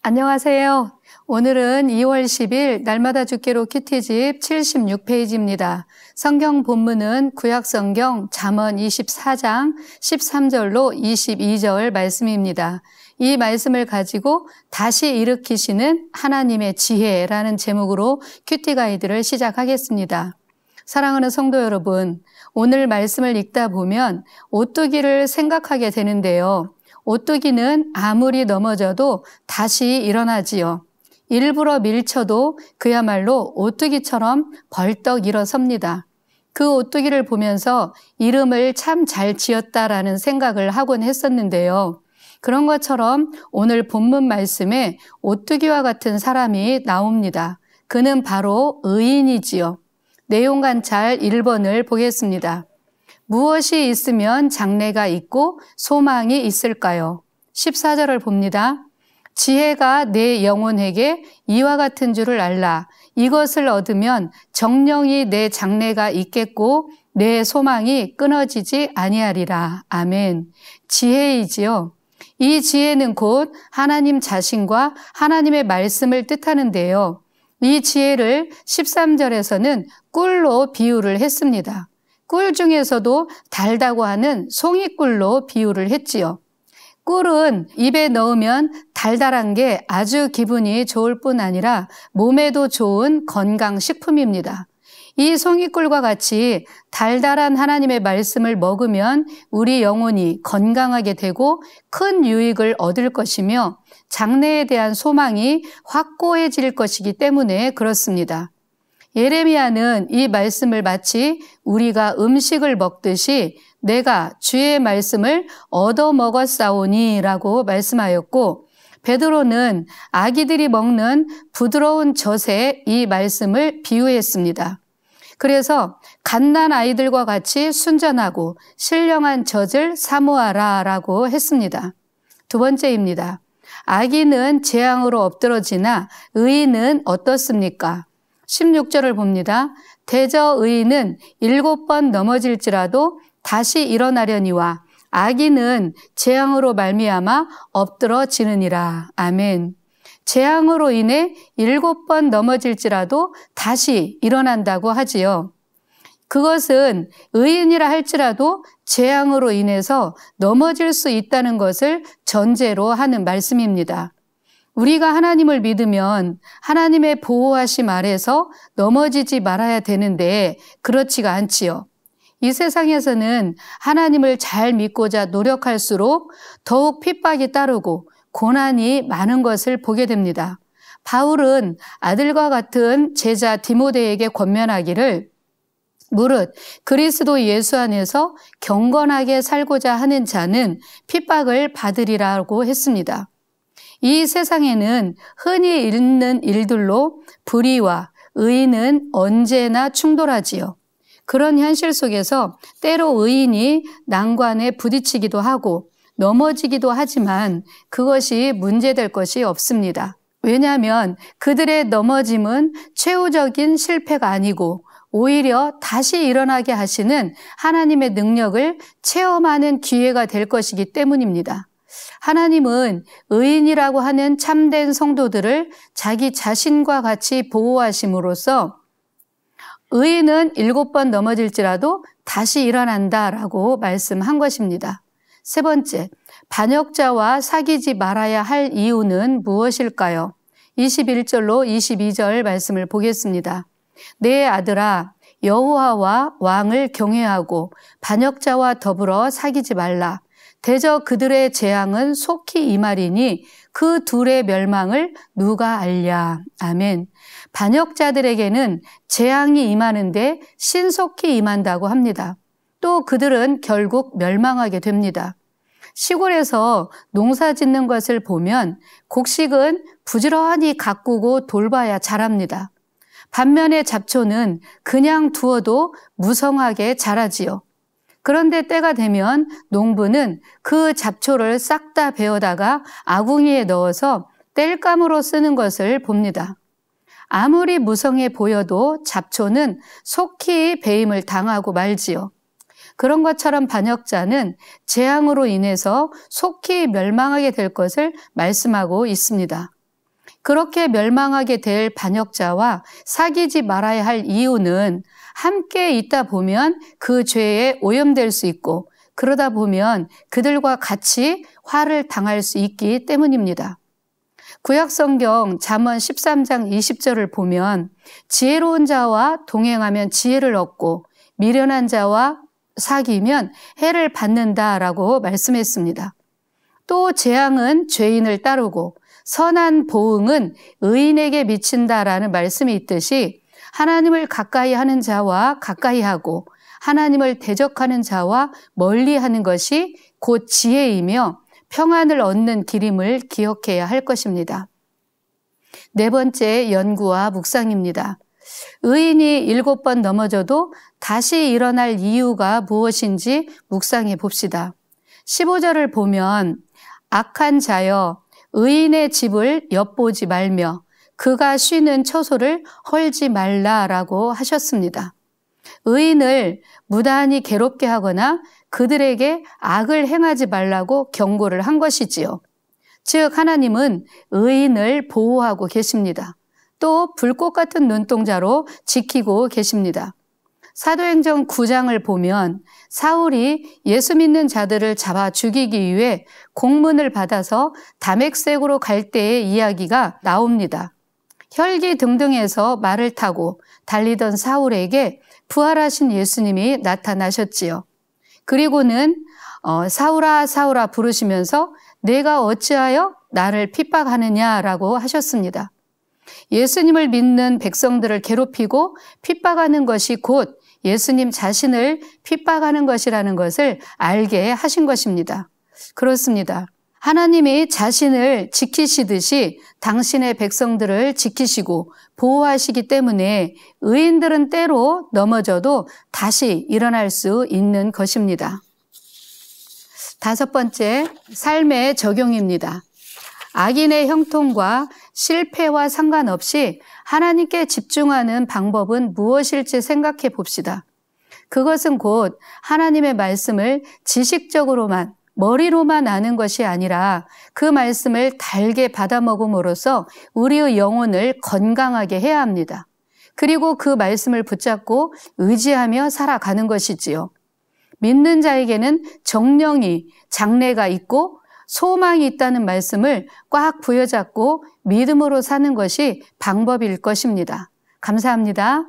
안녕하세요. 오늘은 2월 10일 날마다 죽기로 큐티집 76페이지입니다. 성경 본문은 구약성경 잠언 24장 13절로 22절 말씀입니다. 이 말씀을 가지고 다시 일으키시는 하나님의 지혜라는 제목으로 큐티 가이드를 시작하겠습니다. 사랑하는 성도 여러분, 오늘 말씀을 읽다 보면 오뚜기를 생각하게 되는데요. 오뚜기는 아무리 넘어져도 다시 일어나지요. 일부러 밀쳐도 그야말로 오뚜기처럼 벌떡 일어섭니다. 그 오뚜기를 보면서 이름을 참 잘 지었다라는 생각을 하곤 했었는데요. 그런 것처럼 오늘 본문 말씀에 오뚜기와 같은 사람이 나옵니다. 그는 바로 의인이지요. 내용 관찰 1번을 보겠습니다. 무엇이 있으면 장래가 있고 소망이 있을까요? 14절을 봅니다. 지혜가 내 영혼에게 이와 같은 줄을 알라. 이것을 얻으면 정령이 내 장래가 있겠고 내 소망이 끊어지지 아니하리라. 아멘. 지혜이지요. 이 지혜는 곧 하나님 자신과 하나님의 말씀을 뜻하는데요. 이 지혜를 13절에서는 꿀로 비유를 했습니다. 꿀 중에서도 달다고 하는 송이꿀로 비유를 했지요. 꿀은 입에 넣으면 달달한 게 아주 기분이 좋을 뿐 아니라 몸에도 좋은 건강식품입니다. 이 송이꿀과 같이 달달한 하나님의 말씀을 먹으면 우리 영혼이 건강하게 되고 큰 유익을 얻을 것이며 장래에 대한 소망이 확고해질 것이기 때문에 그렇습니다. 예레미야는 이 말씀을 마치 우리가 음식을 먹듯이 내가 주의 말씀을 얻어먹었사오니 라고 말씀하였고, 베드로는 아기들이 먹는 부드러운 젖에 이 말씀을 비유했습니다. 그래서 갓난 아이들과 같이 순전하고 신령한 젖을 사모하라 라고 했습니다. 두 번째입니다. 악인은 재앙으로 엎드러지나 의인은 어떻습니까? 16절을 봅니다. 대저 의인은 7번 넘어질지라도 다시 일어나려니와 악인은 재앙으로 말미암아 엎드러지느니라. 아멘. 재앙으로 인해 7번 넘어질지라도 다시 일어난다고 하지요. 그것은 의인이라 할지라도 재앙으로 인해서 넘어질 수 있다는 것을 전제로 하는 말씀입니다. 우리가 하나님을 믿으면 하나님의 보호하심 아래서 넘어지지 말아야 되는데 그렇지가 않지요. 이 세상에서는 하나님을 잘 믿고자 노력할수록 더욱 핍박이 따르고 고난이 많은 것을 보게 됩니다. 바울은 아들과 같은 제자 디모데에게 권면하기를 무릇 그리스도 예수 안에서 경건하게 살고자 하는 자는 핍박을 받으리라고 했습니다. 이 세상에는 흔히 있는 일들로 불의와 의인은 언제나 충돌하지요. 그런 현실 속에서 때로 의인이 난관에 부딪히기도 하고 넘어지기도 하지만 그것이 문제될 것이 없습니다. 왜냐하면 그들의 넘어짐은 최후적인 실패가 아니고 오히려 다시 일어나게 하시는 하나님의 능력을 체험하는 기회가 될 것이기 때문입니다. 하나님은 의인이라고 하는 참된 성도들을 자기 자신과 같이 보호하심으로써 의인은 7번 넘어질지라도 다시 일어난다라고 말씀한 것입니다. 세 번째, 반역자와 사귀지 말아야 할 이유는 무엇일까요? 21절로 22절 말씀을 보겠습니다. 내 아들아, 여호와와 왕을 경외하고 반역자와 더불어 사귀지 말라. 대저 그들의 재앙은 속히 임하리니 그 둘의 멸망을 누가 알랴. 아멘. 반역자들에게는 재앙이 임하는데 신속히 임한다고 합니다. 또 그들은 결국 멸망하게 됩니다. 시골에서 농사 짓는 것을 보면 곡식은 부지런히 가꾸고 돌봐야 자랍니다. 반면에 잡초는 그냥 두어도 무성하게 자라지요. 그런데 때가 되면 농부는 그 잡초를 싹 다 베어다가 아궁이에 넣어서 땔감으로 쓰는 것을 봅니다. 아무리 무성해 보여도 잡초는 속히 배임을 당하고 말지요. 그런 것처럼 반역자는 재앙으로 인해서 속히 멸망하게 될 것을 말씀하고 있습니다. 그렇게 멸망하게 될 반역자와 사귀지 말아야 할 이유는 함께 있다 보면 그 죄에 오염될 수 있고 그러다 보면 그들과 같이 화를 당할 수 있기 때문입니다. 구약성경 잠언 13장 20절을 보면 지혜로운 자와 동행하면 지혜를 얻고 미련한 자와 사귀면 해를 받는다라고 말씀했습니다. 또 재앙은 죄인을 따르고 선한 보응은 의인에게 미친다라는 말씀이 있듯이 하나님을 가까이 하는 자와 가까이 하고 하나님을 대적하는 자와 멀리 하는 것이 곧 지혜이며 평안을 얻는 길임을 기억해야 할 것입니다. 네 번째 연구와 묵상입니다. 의인이 7번 넘어져도 다시 일어날 이유가 무엇인지 묵상해 봅시다. 15절을 보면 악한 자여 의인의 집을 엿보지 말며 그가 쉬는 처소를 헐지 말라라고 하셨습니다. 의인을 무단히 괴롭게 하거나 그들에게 악을 행하지 말라고 경고를 한 것이지요. 즉 하나님은 의인을 보호하고 계십니다. 또 불꽃 같은 눈동자로 지키고 계십니다. 사도행전 9장을 보면 사울이 예수 믿는 자들을 잡아 죽이기 위해 공문을 받아서 다메섹으로 갈 때의 이야기가 나옵니다. 혈기 등등해서 말을 타고 달리던 사울에게 부활하신 예수님이 나타나셨지요. 그리고는 사울아 사울아 부르시면서 내가 어찌하여 나를 핍박하느냐라고 하셨습니다. 예수님을 믿는 백성들을 괴롭히고 핍박하는 것이 곧 예수님 자신을 핍박하는 것이라는 것을 알게 하신 것입니다. 그렇습니다. 하나님이 자신을 지키시듯이 당신의 백성들을 지키시고 보호하시기 때문에 의인들은 때로 넘어져도 다시 일어날 수 있는 것입니다. 다섯 번째, 삶의 적용입니다. 악인의 형통과 실패와 상관없이 하나님께 집중하는 방법은 무엇일지 생각해 봅시다. 그것은 곧 하나님의 말씀을 지식적으로만 머리로만 아는 것이 아니라 그 말씀을 달게 받아먹음으로써 우리의 영혼을 건강하게 해야 합니다. 그리고 그 말씀을 붙잡고 의지하며 살아가는 것이지요. 믿는 자에게는 정령이 장래가 있고 소망이 있다는 말씀을 꽉 부여잡고 믿음으로 사는 것이 방법일 것입니다. 감사합니다.